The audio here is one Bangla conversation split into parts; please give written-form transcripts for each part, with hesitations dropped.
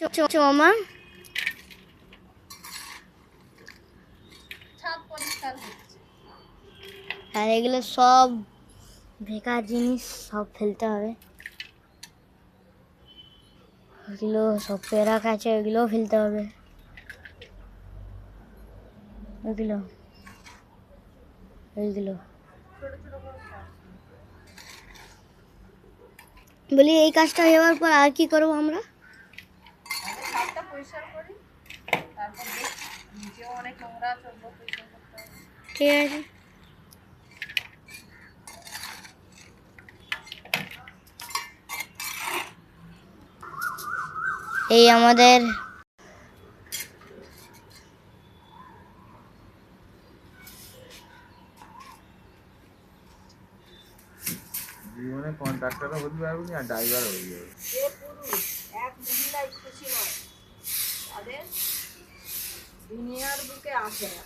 মামা ছাদ পরিষ্কার হচ্ছে। আর এগুলো সব বেকার জিনিস, সব ফেলতে হবে। এগুলো সব পেরা কাছে, এগুলোও ফেলতে হবে। এগুলো এইগুলো বলি, এই কাজটা হওয়ার পর আর কি করবো আমরা? আগে ছাদটা পরিষ্কার করি, তারপর নিচেও অনেক নোংরা আছে, ওগুলো পরিষ্কার করতে হবে। ঠিক আছে। এই আমাদের জীবনে কন্ট্রাক্টরও হতে পারবো না, আর ড্রাইভার হয়ে যাবে। যে পুরুষ এক মহিলাই খুশি নয়, তাদের দুনিয়ার বুকে আসে না।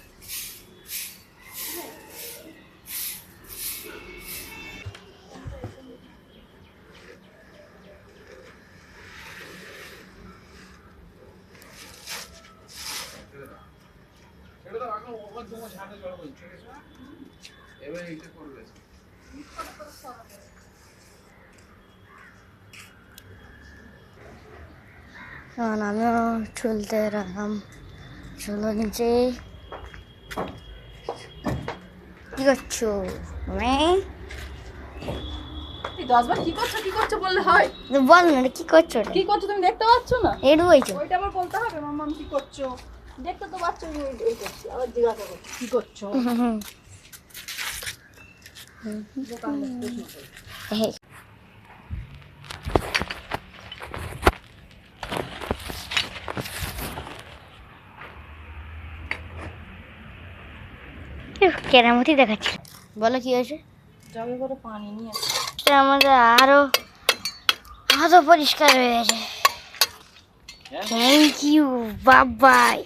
এবার এইটা করবে। তখন আমিও চলতে রাখলাম। চলো নিচে। কি করছো তুমি? 10 বার কি করছো বললে হয়? বল না, কি করছো? কি করছো তুমি দেখতে পাচ্ছ না? এটু হয়েছে। ওইটা আবার বলতে হবে মাম্মাম কি করছো? দেখতে তো পাচ্ছ, এই করছি, আবার জিজ্ঞাসা করছি কি করছো। দোকান প্রশ্ন করো। কেরামতি দেখাচ্ছি। বলো কি হয়েছে? জগে করে পানি নিয়ে আমাদের আরো আরো পরিষ্কার হয়ে গেছে। Thank you, bye by.